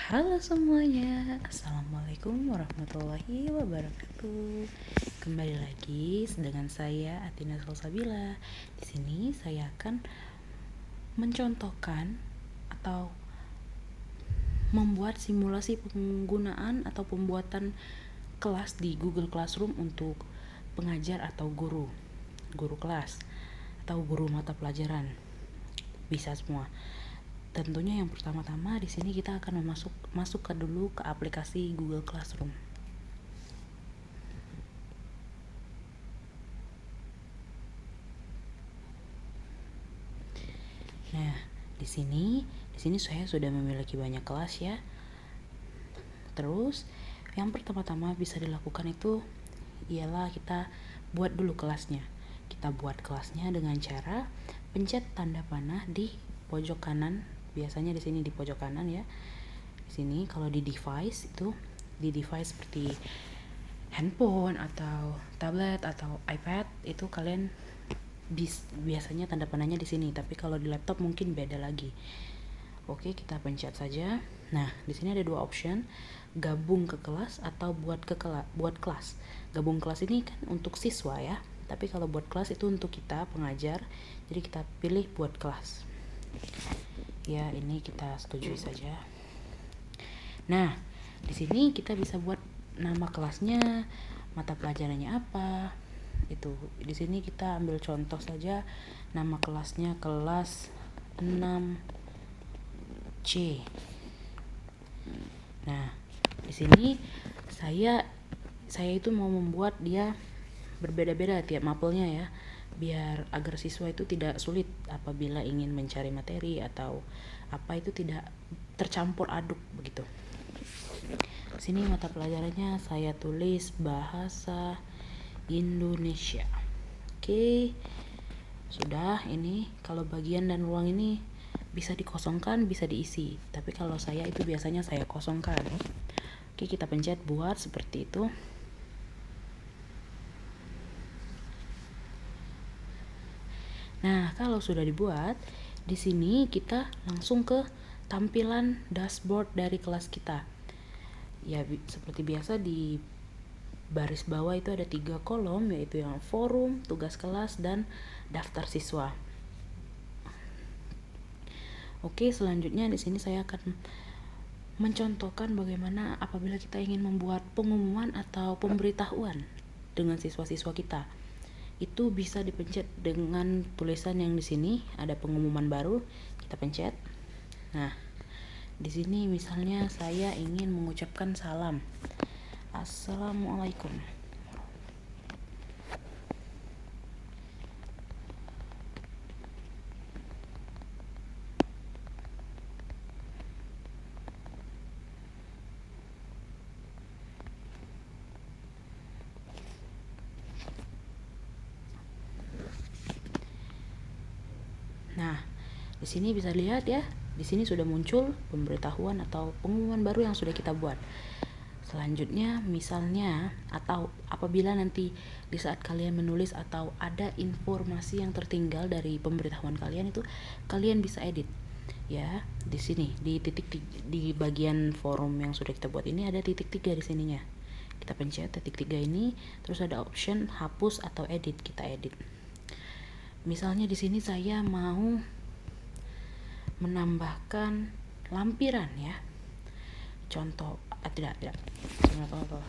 Halo semuanya, Assalamualaikum warahmatullahi wabarakatuh. Kembali lagi dengan saya Atina Salsabila. Di sini saya akan mencontohkan atau membuat simulasi penggunaan atau pembuatan kelas di Google Classroom untuk pengajar atau guru kelas atau guru mata pelajaran. Bisa semua. Tentunya yang pertama-tama di sini kita akan masuk dulu ke aplikasi Google Classroom. Nah, di sini saya sudah memiliki banyak kelas ya. Terus, yang pertama-tama bisa dilakukan itu ialah kita buat dulu kelasnya. Kita buat kelasnya dengan cara pencet tanda panah di pojok kanan. Biasanya di sini di pojok kanan ya. Di sini kalau di device seperti handphone atau tablet atau iPad itu kalian biasanya tanda panahnya di sini, tapi kalau di laptop mungkin beda lagi. Oke, kita pencet saja. Nah, di sini ada dua option, gabung ke kelas atau buat kelas. Gabung kelas ini kan untuk siswa ya, tapi kalau buat kelas itu untuk kita pengajar. Jadi kita pilih buat kelas. Ya, ini kita setujui saja. Nah, di sini kita bisa buat nama kelasnya, mata pelajarannya apa. Itu di sini kita ambil contoh saja, nama kelasnya kelas 6C. Nah, di sini saya itu mau membuat dia berbeda-beda tiap mapelnya ya, biar agar siswa itu tidak sulit apabila ingin mencari materi atau apa itu tidak tercampur aduk begitu. Di sini mata pelajarannya saya tulis bahasa Indonesia. Oke. Sudah, ini kalau bagian dan ruang ini bisa dikosongkan, bisa diisi. Tapi kalau saya itu biasanya saya kosongkan. Oke, kita pencet buat seperti itu. Nah, kalau sudah dibuat, di sini kita langsung ke tampilan dashboard dari kelas kita. Ya, seperti biasa di baris bawah itu ada 3 kolom, yaitu yang forum, tugas kelas, dan daftar siswa. Oke, selanjutnya di sini saya akan mencontohkan bagaimana apabila kita ingin membuat pengumuman atau pemberitahuan dengan siswa-siswa kita. Itu bisa dipencet dengan tulisan yang di sini ada pengumuman baru, kita pencet. Nah, di sini misalnya saya ingin mengucapkan salam. Assalamualaikum. Nah, di sini bisa lihat ya, di sini sudah muncul pemberitahuan atau pengumuman baru yang sudah kita buat. Selanjutnya misalnya atau apabila nanti di saat kalian menulis atau ada informasi yang tertinggal dari pemberitahuan kalian itu kalian bisa edit. Ya, di sini di di bagian forum yang sudah kita buat ini ada titik 3 di sininya. Kita pencet titik 3 ini, terus ada option hapus atau edit, kita edit. Misalnya di sini saya mau menambahkan lampiran ya. Contoh, tidak. Contoh.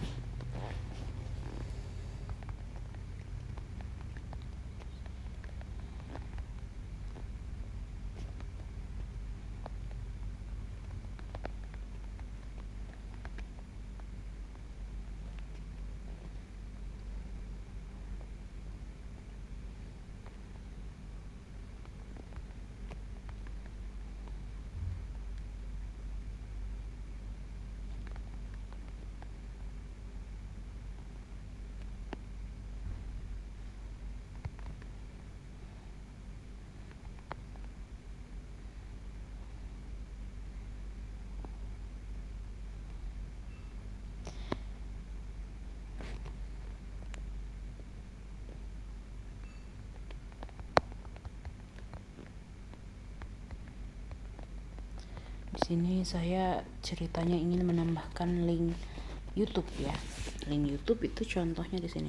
Di sini saya ceritanya ingin menambahkan link YouTube ya. Link YouTube itu contohnya di sini.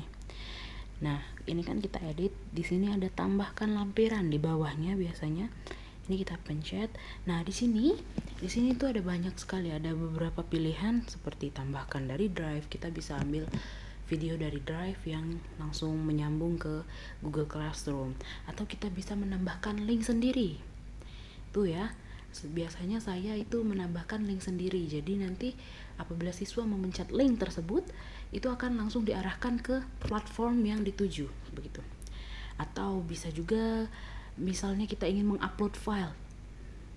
Nah, ini kan kita edit. Di sini ada tambahkan lampiran di bawahnya biasanya. Ini kita pencet. Nah, di sini tuh ada banyak sekali, ada beberapa pilihan seperti tambahkan dari Drive. Kita bisa ambil video dari Drive yang langsung menyambung ke Google Classroom, atau kita bisa menambahkan link sendiri. Tuh ya. Biasanya saya itu menambahkan link sendiri. Jadi nanti apabila siswa memencet link tersebut, itu akan langsung diarahkan ke platform yang dituju, begitu. Atau bisa juga misalnya kita ingin mengupload file,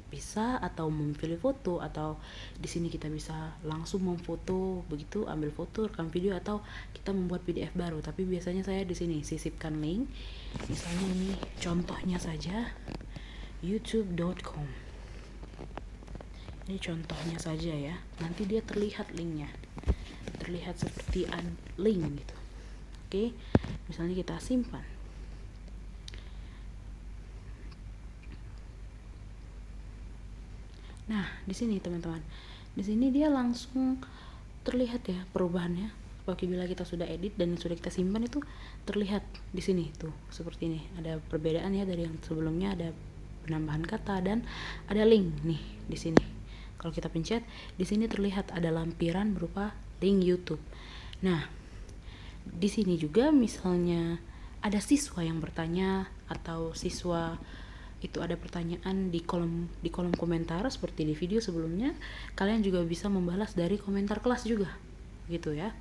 bisa, atau memilih foto, atau di sini kita bisa langsung memfoto, begitu, ambil foto, rekam video, atau kita membuat PDF baru. Tapi biasanya saya di sini sisipkan link. Misalnya ini contohnya saja, youtube.com. Ini contohnya saja ya. Nanti dia terlihat linknya, terlihat seperti link gitu. Oke, misalnya kita simpan. Nah, di sini teman-teman, di sini dia langsung terlihat ya perubahannya. Apabila kita sudah edit dan sudah kita simpan, itu terlihat di sini tuh seperti ini. Ada perbedaan ya dari yang sebelumnya, ada penambahan kata dan ada link nih di sini. Kalau kita pencet, di sini terlihat ada lampiran berupa link YouTube. Nah, di sini juga misalnya ada siswa yang bertanya, atau siswa itu ada pertanyaan di kolom komentar seperti di video sebelumnya, kalian juga bisa membalas dari komentar kelas juga, gitu ya.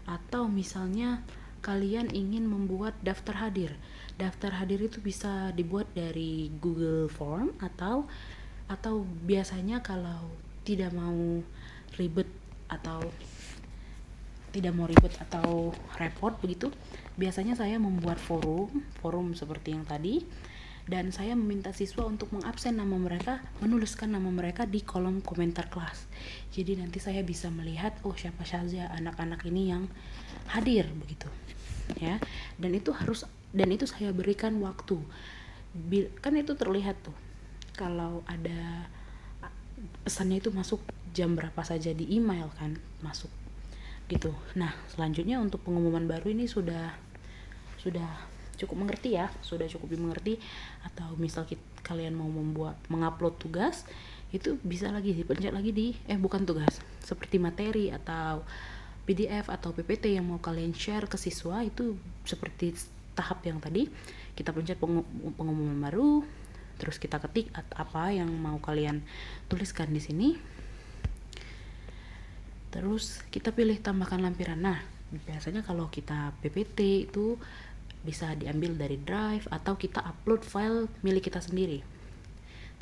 Atau misalnya kalian ingin membuat daftar hadir. Daftar hadir itu bisa dibuat dari Google Form, atau biasanya kalau tidak mau ribet atau repot begitu, biasanya saya membuat forum seperti yang tadi, dan saya meminta siswa untuk mengabsen nama mereka, menuliskan nama mereka di kolom komentar kelas. Jadi nanti saya bisa melihat, oh siapa saja anak-anak ini yang hadir begitu ya. Dan itu saya berikan waktu. Kan itu terlihat tuh kalau ada pesannya itu masuk jam berapa saja di email kan, masuk gitu. Nah, selanjutnya untuk pengumuman baru ini sudah cukup mengerti ya, sudah cukup dimengerti. Atau misal kalian mau mengupload tugas, itu bisa lagi dipencet lagi di bukan tugas, seperti materi atau PDF atau PPT yang mau kalian share ke siswa, itu seperti tahap yang tadi. Kita pencet pengumuman baru, terus kita ketik apa yang mau kalian tuliskan di sini. Terus kita pilih tambahkan lampiran. Nah, biasanya kalau kita PPT itu bisa diambil dari Drive, atau kita upload file milik kita sendiri.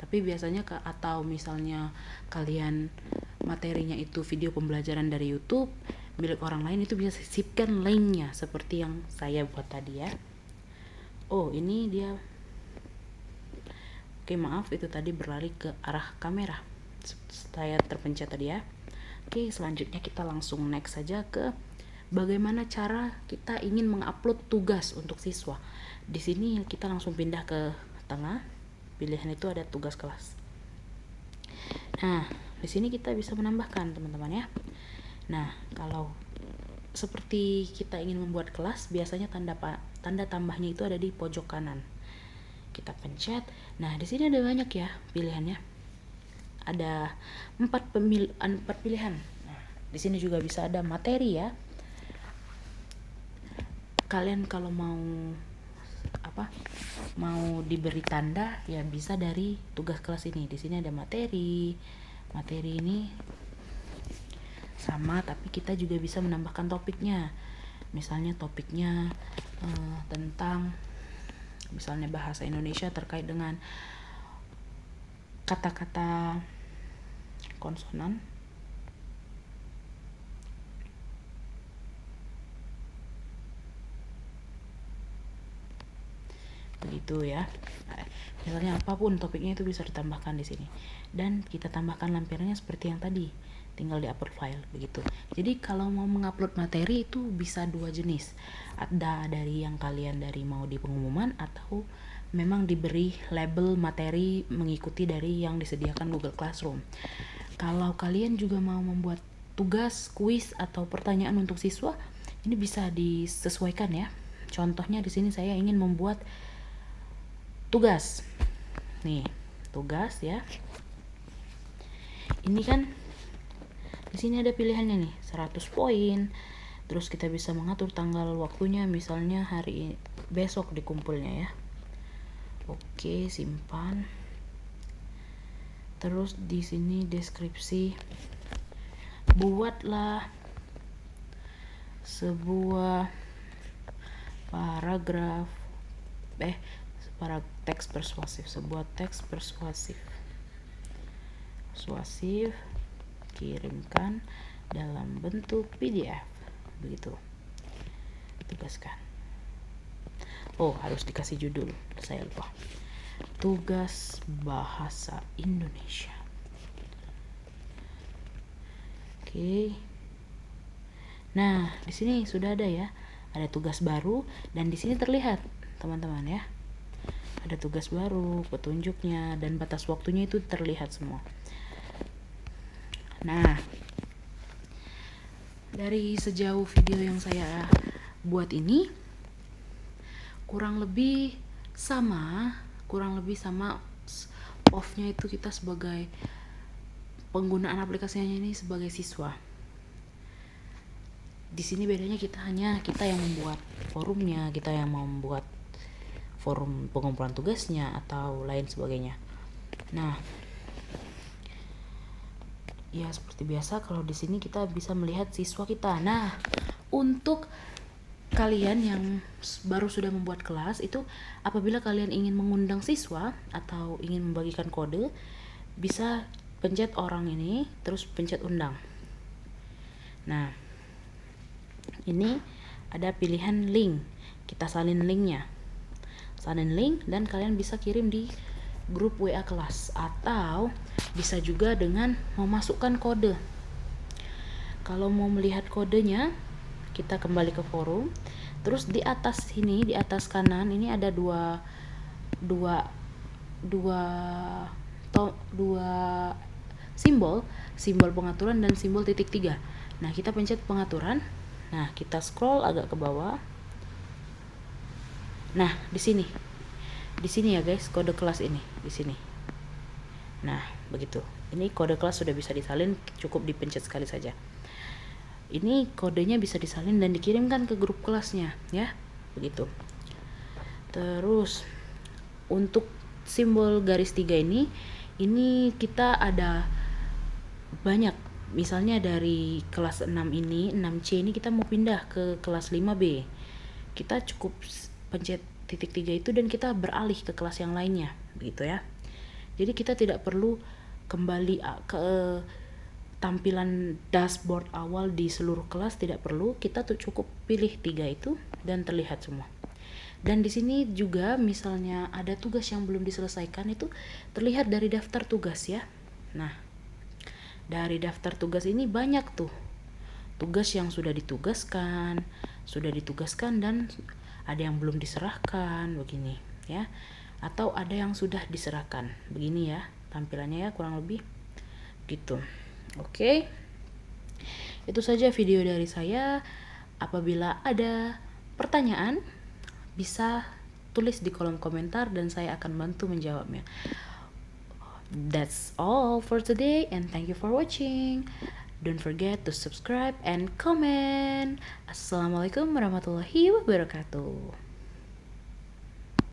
Tapi biasanya atau misalnya kalian materinya itu video pembelajaran dari YouTube milik orang lain, itu bisa sisipkan linknya seperti yang saya buat tadi ya. Oh, ini dia. Oke, maaf itu tadi berlari ke arah kamera. Saya terpencet tadi ya. Oke, selanjutnya kita langsung next saja ke bagaimana cara kita ingin mengupload tugas untuk siswa. Di sini kita langsung pindah ke tengah. Pilihan itu ada tugas kelas. Nah, di sini kita bisa menambahkan teman-teman ya. Nah, kalau seperti kita ingin membuat kelas, biasanya tanda tambahnya itu ada di pojok kanan. Kita pencet. Nah, di sini ada banyak ya pilihannya. Ada 4 pilihan. Nah, di sini juga bisa ada materi ya. Kalian kalau mau diberi tanda ya bisa dari tugas kelas ini. Di sini ada materi. Materi ini sama, tapi kita juga bisa menambahkan topiknya. Misalnya topiknya tentang misalnya bahasa Indonesia terkait dengan kata-kata konsonan. Begitu ya. Misalnya apapun topiknya itu bisa ditambahkan di sini. Dan kita tambahkan lampirannya seperti yang tadi. Tinggal di-upload file begitu. Jadi kalau mau mengupload materi itu bisa 2 jenis. Ada dari yang kalian dari mau di pengumuman, atau memang diberi label materi mengikuti dari yang disediakan Google Classroom. Kalau kalian juga mau membuat tugas, kuis atau pertanyaan untuk siswa, ini bisa disesuaikan ya. Contohnya di sini saya ingin membuat tugas. Nih, tugas ya. Ini kan di sini ada pilihannya nih, 100 poin. Terus kita bisa mengatur tanggal waktunya, misalnya hari besok dikumpulnya ya. Oke, simpan. Terus di sini deskripsi. Buatlah sebuah paragraf teks persuasif, sebuah teks persuasif, kirimkan dalam bentuk PDF, begitu. Tugaskan. Oh, harus dikasih judul, saya lupa. Tugas bahasa Indonesia. Oke. Nah, di sini sudah ada ya. Ada tugas baru dan di sini terlihat, teman-teman ya. Ada tugas baru, petunjuknya dan batas waktunya itu terlihat semua. Nah, dari sejauh video yang saya buat ini kurang lebih sama off-nya itu kita sebagai penggunaan aplikasinya ini sebagai siswa. Di sini bedanya kita yang membuat forumnya, kita yang mau membuat forum pengumpulan tugasnya atau lain sebagainya. Nah, ya seperti biasa kalau di sini kita bisa melihat siswa kita. Nah, untuk kalian yang baru sudah membuat kelas itu, apabila kalian ingin mengundang siswa atau ingin membagikan kode, bisa pencet orang ini terus pencet undang. Nah, ini ada pilihan link, kita salin linknya, dan kalian bisa kirim di grup WA kelas atau bisa juga dengan memasukkan kode. Kalau mau melihat kodenya, kita kembali ke forum. Terus di atas sini, di atas kanan ini ada dua simbol pengaturan dan simbol titik 3. Nah, kita pencet pengaturan. Nah, kita scroll agak ke bawah. Nah, di sini ya guys, kode kelas ini di sini. Nah, begitu. Ini kode kelas sudah bisa disalin, cukup dipencet sekali saja. Ini kodenya bisa disalin dan dikirimkan ke grup kelasnya ya, begitu. Terus untuk simbol garis 3 ini kita ada banyak. Misalnya dari kelas 6 ini, 6C ini kita mau pindah ke kelas 5B. Kita cukup pencet titik 3 itu dan kita beralih ke kelas yang lainnya, begitu ya. Jadi kita tidak perlu kembali ke tampilan dashboard awal di seluruh kelas, tidak perlu. Kita tuh cukup pilih 3 itu dan terlihat semua. Dan di sini juga misalnya ada tugas yang belum diselesaikan, itu terlihat dari daftar tugas ya. Nah, dari daftar tugas ini banyak tuh tugas yang sudah ditugaskan dan ada yang belum diserahkan, begini ya. Atau ada yang sudah diserahkan, begini ya tampilannya ya, kurang lebih gitu. Oke, itu saja video dari saya. Apabila ada pertanyaan, bisa tulis di kolom komentar dan saya akan bantu menjawabnya. That's all for today and thank you for watching. Don't forget to subscribe and comment. Assalamualaikum warahmatullahi wabarakatuh.